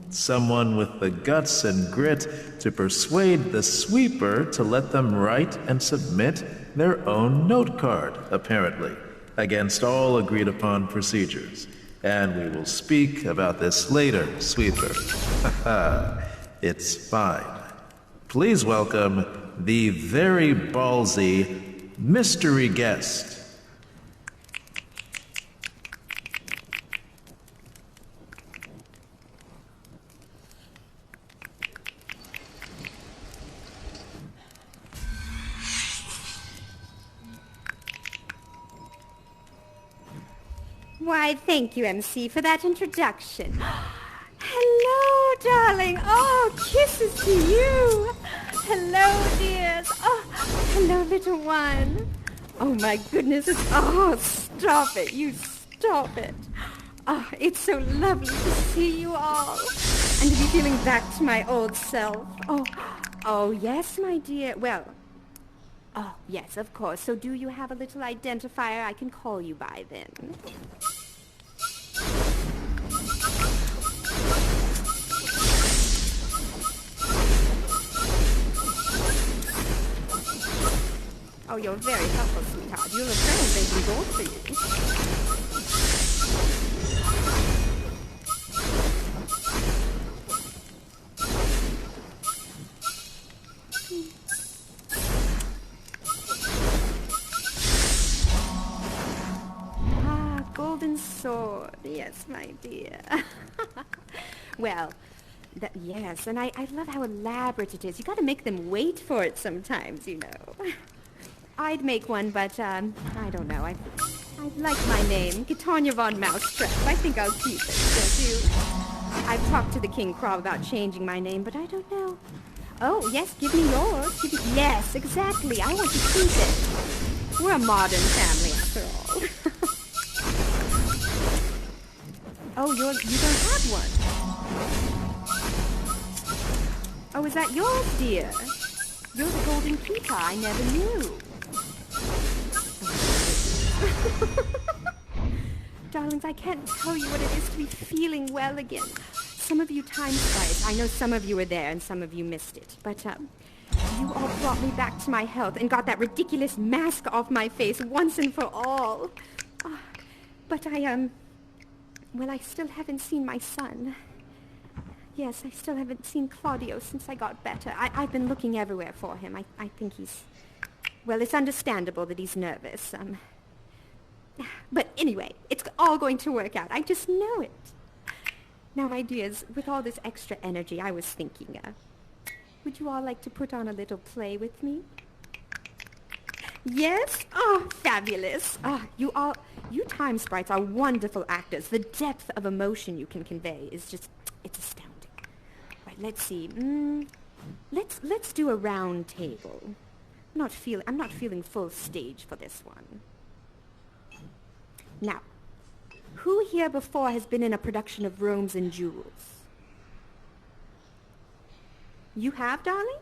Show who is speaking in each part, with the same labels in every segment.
Speaker 1: Someone with the guts and grit to persuade the sweeper to let them write and submit their own note card, apparently, against all agreed upon procedures. And we will speak about this later, sweeper. It's fine. Please welcome the very ballsy mystery guest.
Speaker 2: Why, thank you, MC, for that introduction. Hello, darling. Oh, kisses to you. Hello, dears. Oh, hello, little one. Oh, my goodness. Oh, stop it. You stop it. Oh, it's so lovely to see you all. And to be feeling back to my old self. Oh, yes, my dear. Well, oh, yes, of course. So do you have a little identifier I can call you by then? Oh, you're very helpful, sweetheart. You'll have friends they can go for you. Ah, golden sword. Yes, my dear. Well, yes, and I love how elaborate it is. You gotta make them wait for it sometimes, you know. I'd make one, but, I don't know. I like my name, Kitanya von Mousetrap. I think I'll keep it, don't you? I've talked to the King Crow about changing my name, but I don't know. Oh, yes, give me yours. Yes, exactly. I want to keep it. We're a modern family, after all. Oh, you don't have one. Oh, is that yours, dear? You're the golden Peter. I never knew. Darlings, I can't tell you what it is to be feeling well again. Some of you time splice. I know some of you were there and some of you missed it. But, you all brought me back to my health and got that ridiculous mask off my face once and for all. But well, I still haven't seen my son. Yes, I still haven't seen Claudio since I got better. I've been looking everywhere for him. I think he's... Well, it's understandable that he's nervous. But anyway, it's all going to work out. I just know it. Now, my dears, with all this extra energy, I was thinking, would you all like to put on a little play with me? Yes? Oh, fabulous. You time sprites are wonderful actors. The depth of emotion you can convey is just, it's astounding. Right, let's see. Let's do a round table. I'm not feeling full stage for this one. Now, who here before has been in a production of Rome's and Jewels? You have, darling?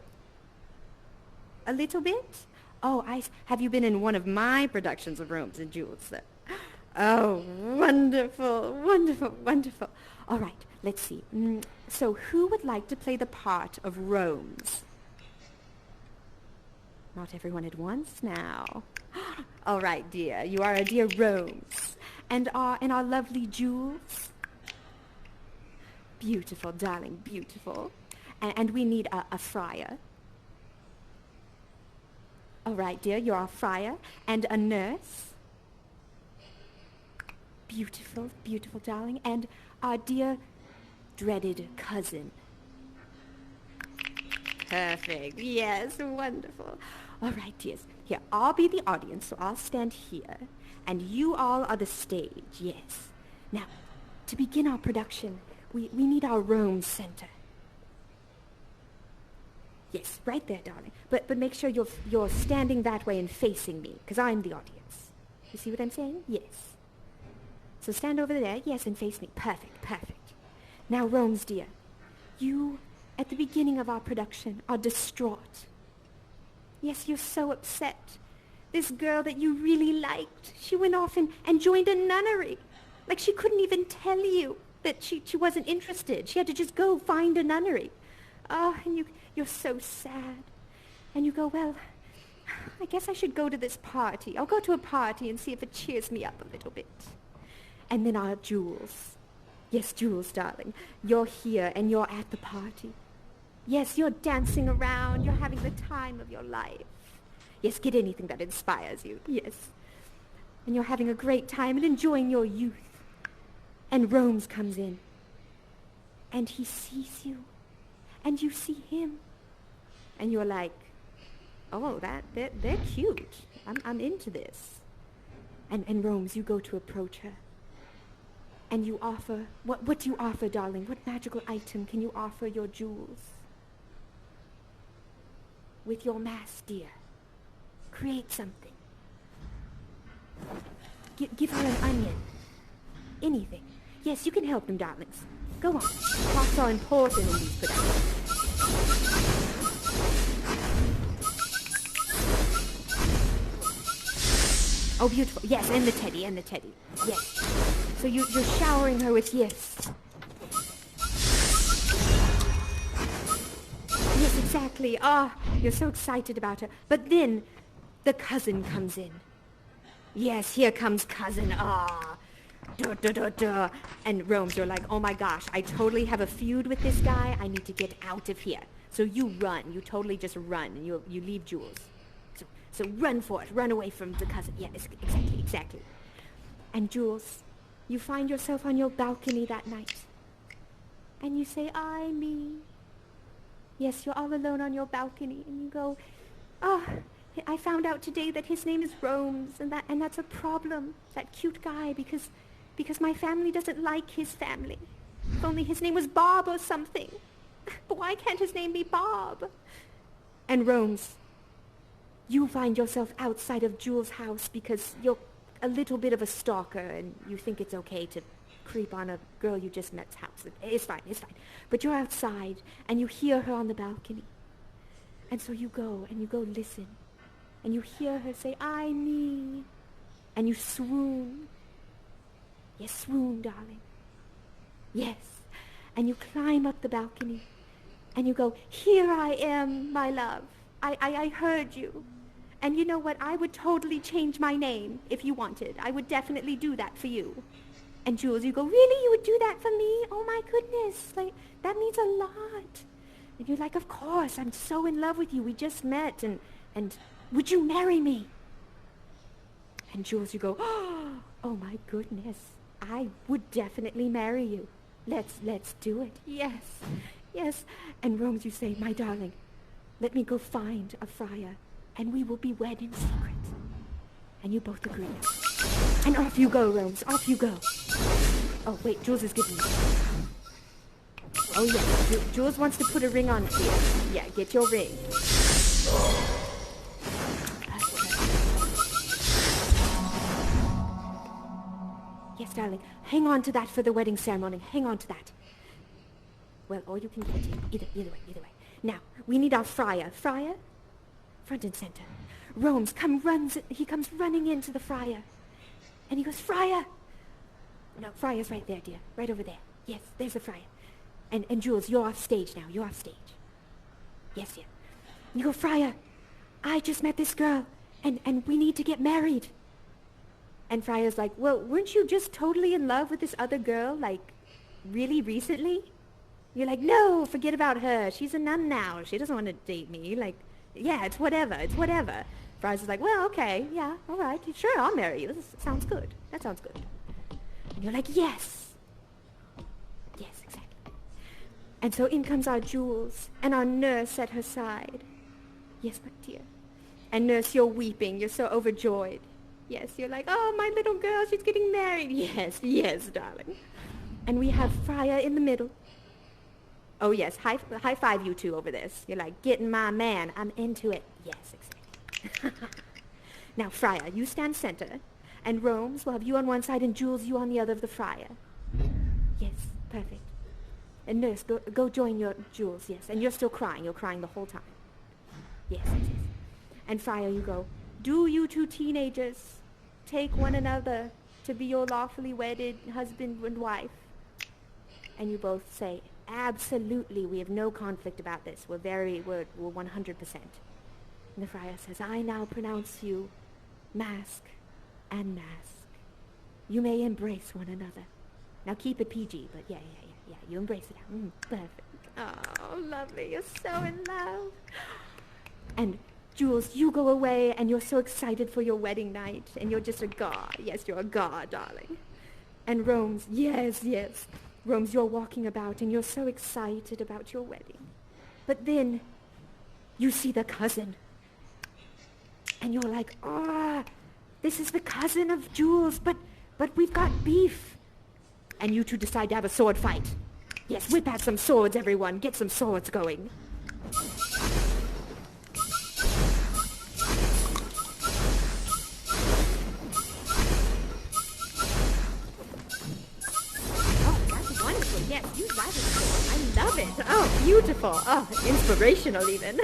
Speaker 2: A little bit? Oh, have you been in one of my productions of Rome's and Jewels, then? Oh, wonderful, wonderful, wonderful. All right, let's see. So who would like to play the part of Rome's? Not everyone at once now. All right, dear. You are a dear Rose. And our lovely Jules? Beautiful, darling, beautiful. And we need a friar. All right, dear. You're our friar. And a nurse. Beautiful, beautiful, darling. And our dear, dreaded cousin. Perfect. Yes, wonderful. All right, dears. Here, I'll be the audience, so I'll stand here. And you all are the stage, yes. Now, to begin our production, we need our Rome center. Yes, right there, darling. But make sure you're standing that way and facing me, because I'm the audience. You see what I'm saying? Yes. So stand over there, yes, and face me. Perfect, perfect. Now, Rome's dear, you, at the beginning of our production, are distraught. Yes, you're so upset. This girl that you really liked, she went off and joined a nunnery. Like she couldn't even tell you. that she wasn't interested. She had to just go find a nunnery. Oh, and you're so sad. And you go, well, I guess I should go to this party. I'll go to a party and see if it cheers me up a little bit. And then our Jules. Yes, Jules, darling. You're here and you're at the party. Yes, you're dancing around. You're having the time of your life. Yes, get anything that inspires you. Yes. And you're having a great time and enjoying your youth. And Rome's comes in. And he sees you. And you see him. And you're like, oh, they're cute. I'm into this. And Rome's, you go to approach her. And you offer, what do you offer, darling? What magical item can you offer your Jules? With your mask, dear. Create something. Give her an onion. Anything. Yes, you can help them, darlings. Go on. Plots are important in these productions. Oh, beautiful. Yes, and the teddy. Yes. So you're showering her with gifts. Yes, exactly. Ah, you're so excited about her. But then the cousin comes in. Yes, here comes cousin. Ah. Duh, duh, duh, duh. And Rome's, you're like, oh my gosh, I totally have a feud with this guy. I need to get out of here. So you run. You totally just run. And you leave Jules. So run for it. Run away from the cousin. Yeah, exactly. And Jules, you find yourself on your balcony that night. And you say, me. Yes, you're all alone on your balcony. And you go, oh, I found out today that his name is Rome's. And that's a problem. That cute guy, because my family doesn't like his family. If only his name was Bob or something. But why can't his name be Bob? And Rome's, you find yourself outside of Jules' house because you're a little bit of a stalker and you think it's okay to creep on a girl you just met's house. It's fine. But you're outside and you hear her on the balcony. And so you go listen. And you hear her say, me. And you swoon. Yes, swoon, darling. Yes. And you climb up the balcony. And you go, here I am, my love. I heard you. And you know what? I would totally change my name if you wanted. I would definitely do that for you. And Jules, you go, really? You would do that for me? Oh my goodness. Like, that means a lot. And you're like, of course. I'm so in love with you. We just met. And would you marry me? And Jules, you go, oh my goodness. I would definitely marry you. Let's do it. Yes. And Rome's, you say, my darling, let me go find a friar. And we will be wed in secret. And you both agree. And off you go, Rome's. Off you go. Oh, wait, Jules is giving me. Oh, yeah. Jules wants to put a ring on it here. Yeah, get your ring. Yes, darling. Hang on to that for the wedding ceremony. Hang on to that. Well, or you can get it. Either way. Now, we need our friar. Friar? Front and center. Rome's he comes running into the friar. And he goes, friar! No, friar's right there, dear. Right over there. Yes, there's the friar. And Jules, you're off stage now. You're off stage. Yes, dear. And you go, friar, I just met this girl, and we need to get married. And friar's like, well, weren't you just totally in love with this other girl, like, really recently? You're like, no, forget about her. She's a nun now. She doesn't want to date me. Like, yeah, it's whatever. Friars is like, well, okay, yeah, all right, sure, I'll marry you. This sounds good. That sounds good. And you're like, yes. Yes, exactly. And so in comes our Jules and our nurse at her side. Yes, my dear. And nurse, you're weeping. You're so overjoyed. Yes, you're like, oh, my little girl, she's getting married. Yes, darling. And we have Friar in the middle. Oh, yes, high five you two over this. You're like, getting my man. I'm into it. Yes, exactly. Now, Friar, you stand center. And Rome's will have you on one side and Jules, you on the other of the Friar. Yes, perfect. And nurse, go join your Jules, yes. And you're still crying. You're crying the whole time. Yes. And Friar, you go, do you two teenagers take one another to be your lawfully wedded husband and wife? And you both say, absolutely, we have no conflict about this. We're 100%. And the friar says, I now pronounce you mask and mask. You may embrace one another. Now keep it PG, but yeah, you embrace it out. Perfect. Oh, lovely, you're so in love. And Jules, you go away and you're so excited for your wedding night, and you're just a god. Yes, you're a god, darling. And Rome's, yes. Rome's, you're walking about and you're so excited about your wedding. But then you see the cousin. And you're like, this is the cousin of Jules, but we've got beef. And you two decide to have a sword fight. Yes, whip out some swords, everyone. Get some swords going. Yes, use that as a sword. I love it. Oh, beautiful. Oh, inspirational even.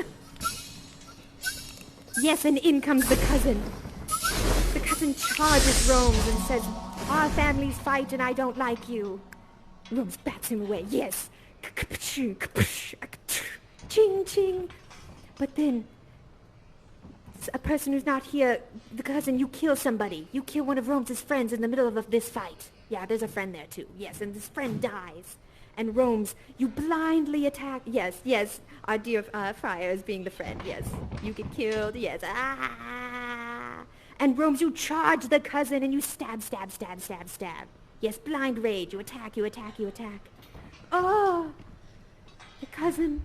Speaker 2: Yes, and in comes the cousin. The cousin charges Rome's and says, our families fight and I don't like you. Rome's bats him away. Yes. Ching, ching. But then, a person who's not here, the cousin, you kill somebody. You kill one of Rome's friends in the middle of this fight. Yeah, there's a friend there too. Yes, and this friend dies. And Rome's, you blindly attack. Yes, our dear friar is being the friend. Yes, you get killed. Yes, And Rome's, you charge the cousin and you stab. Yes, blind rage. You attack. Oh, the cousin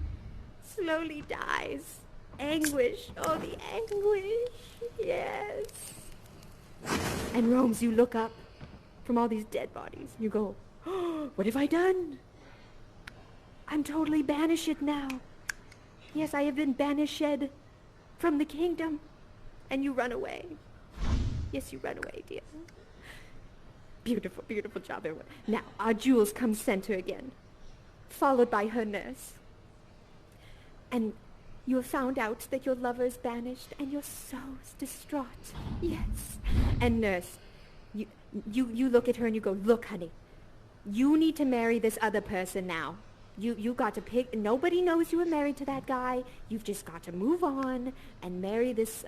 Speaker 2: slowly dies. Anguish. Oh, the anguish. Yes. And Rome's, you look up from all these dead bodies. You go, oh, what have I done? I'm totally banished now. Yes, I have been banished from the kingdom. And you run away. Yes, you run away, dear. Beautiful, beautiful job, everyone. Now, our Jules comes center again, followed by her nurse. And you have found out that your lover is banished, and you're so distraught. Yes. And nurse, you look at her and you go, look, honey, you need to marry this other person now. You got to pick. Nobody knows you were married to that guy. You've just got to move on and marry this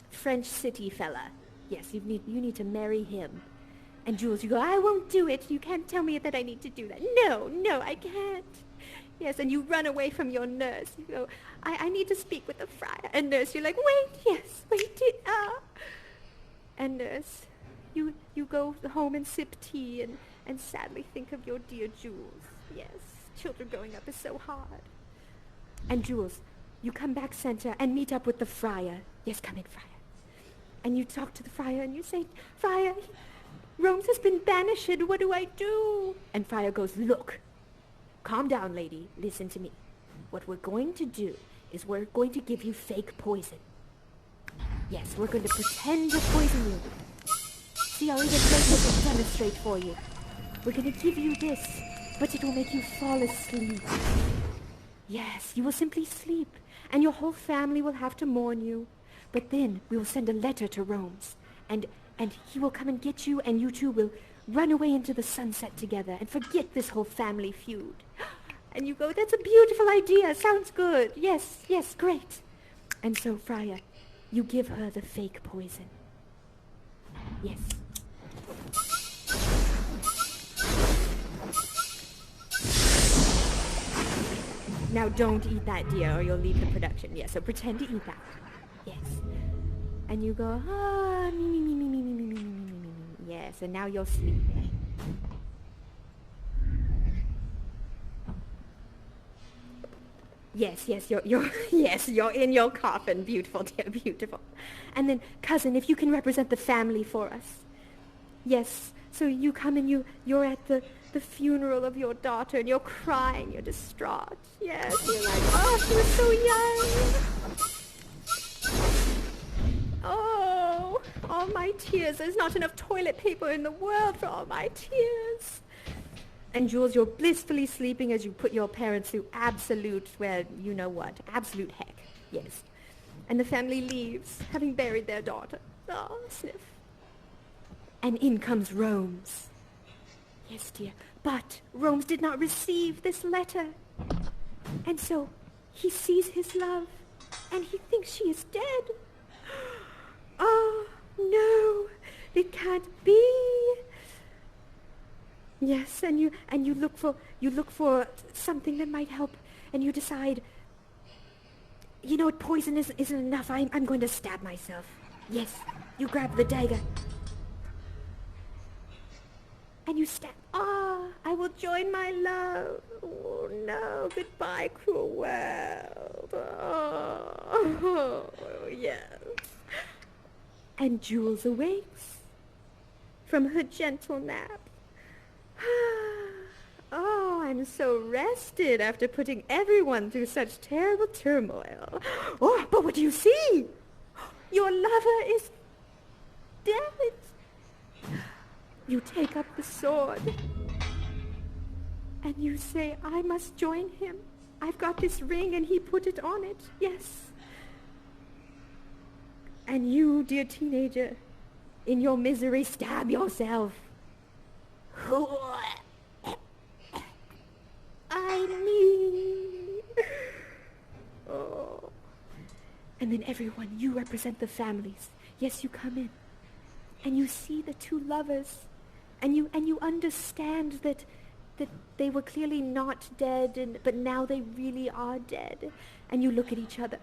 Speaker 2: French city fella. Yes, you need to marry him. And Jules, you go, I won't do it. You can't tell me that I need to do that. No, I can't. Yes, and you run away from your nurse. You go, I need to speak with the friar. And nurse, you're like, wait. And nurse, you go home and sip tea and sadly think of your dear Jules. Yes, children growing up is so hard. And Jules, you come back center and meet up with the friar. Yes, come in, friar. And you talk to the friar and you say, Friar, Rome has been banished. What do I do? And friar goes, look, calm down, lady. Listen to me. What we're going to do is we're going to give you fake poison. Yes, we're going to pretend to poison you. See, I'll even make this demonstrate for you. We're going to give you this, but it will make you fall asleep. Yes, you will simply sleep, and your whole family will have to mourn you. But then we will send a letter to Rome's, and he will come and get you, and you two will run away into the sunset together and forget this whole family feud. And you go, that's a beautiful idea. Sounds good. Yes, great. And so, friar, you give her the fake poison. Yes. Now don't eat that, dear, or you'll leave the production. Yes, so pretend to eat that. Yes. And you go, me. Yes, and now you're sleeping. Yes, you're in your coffin. Beautiful, dear, beautiful. And then, cousin, if you can represent the family for us. Yes, so you come and you're at the funeral of your daughter and you're crying, you're distraught. Yes, you're like, oh, she was so young. Oh, all my tears. There's not enough toilet paper in the world for all my tears. And Jules, you're blissfully sleeping as you put your parents through absolute, well, you know what, absolute heck. Yes. And the family leaves, having buried their daughter. Oh, sniff. And in comes Rome's. Yes, dear. But Rome's did not receive this letter. And so he sees his love, and he thinks she is dead. Oh, no, it can't be. Yes, and you look for something that might help, and you decide, you know what, poison isn't enough. I'm going to stab myself. Yes, you grab the dagger. And you stab. I will join my love. Oh, no, goodbye, cruel world. Oh, yes. And Jules awakes from her gentle nap. Oh, I'm so rested after putting everyone through such terrible turmoil. Oh, but what do you see? Your lover is dead. You take up the sword, and you say, I must join him. I've got this ring, and he put it on it. Yes. And you, dear teenager, in your misery, stab yourself. Oh. And then everyone, you represent the families. Yes, you come in, and you see the two lovers, and you understand that they were clearly not dead, but now they really are dead. And you look at each other,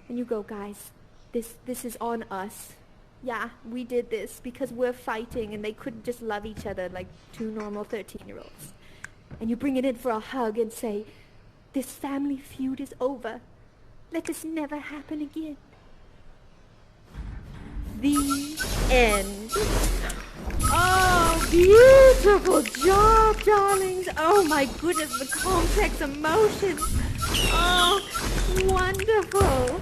Speaker 2: and you go, guys, this is on us. Yeah, we did this because we're fighting, and they couldn't just love each other like two normal 13-year-olds. And you bring it in for a hug and say, this family feud is over. Let this never happen again. The end. Oh, beautiful job, darlings. Oh, my goodness, the complex emotions. Oh, wonderful.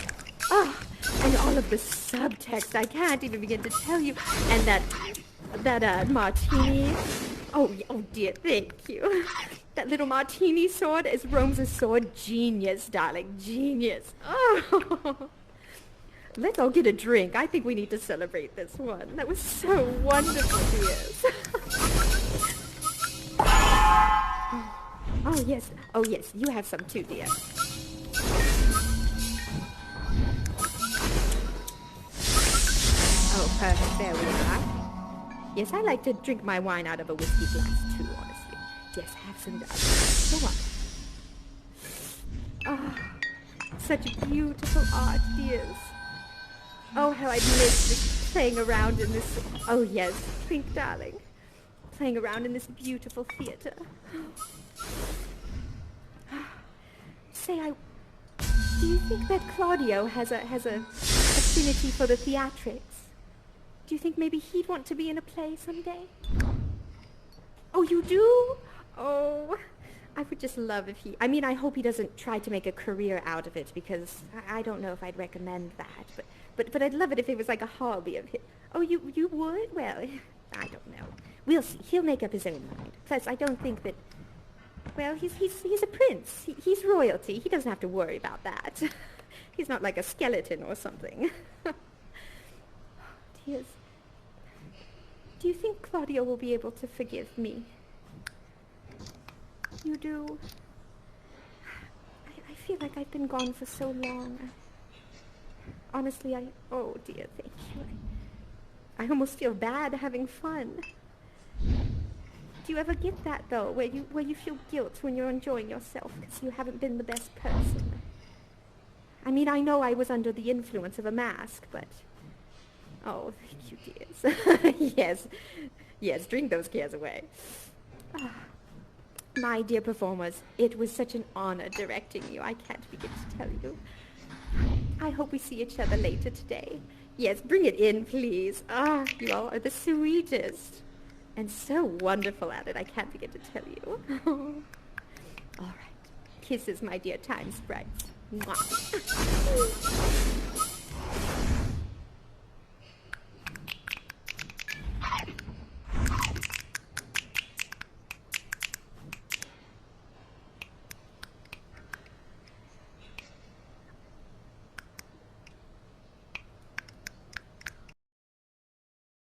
Speaker 2: Oh, and all of the subtext, I can't even begin to tell you. And that martini. Oh, dear, thank you. That little martini sword is Rome's sword. Genius, darling, genius. Oh. Let's all get a drink. I think we need to celebrate this one. That was so wonderful, dears. Oh, yes. Oh, yes. You have some too, dear. Oh, perfect. There we are. Yes, I like to drink my wine out of a whiskey glass too, honestly. Yes, have some, darling. Go on. Oh, such beautiful art, dears. Oh, how I miss this playing around in this... Oh, yes, think, darling. Playing around in this beautiful theater. Say, do you think that Claudio has a affinity for the theatrics? Do you think maybe he'd want to be in a play someday? Oh, you do? Oh, I would just love if he... I mean, I hope he doesn't try to make a career out of it, because I don't know if I'd recommend that, but I'd love it if it was like a hobby of his. Oh, you would? Well, I don't know. We'll see. He'll make up his own mind. Plus, I don't think that... Well, he's a prince. He's royalty. He doesn't have to worry about that. He's not like a skeleton or something. Tears. Do you think Claudio will be able to forgive me? You do? I feel like I've been gone for so long. Honestly, oh dear, thank you. I almost feel bad having fun. Do you ever get that, though, where you feel guilt when you're enjoying yourself because you haven't been the best person? I mean, I know I was under the influence of a mask, but... Oh, thank you, dears. Yes, drink those cares away. My dear performers, it was such an honor directing you. I can't begin to tell you. I hope we see each other later today. Yes, bring it in, please. You all are the sweetest. And so wonderful at it, I can't begin to tell you. All right. Kisses, my dear time sprites. Mwah.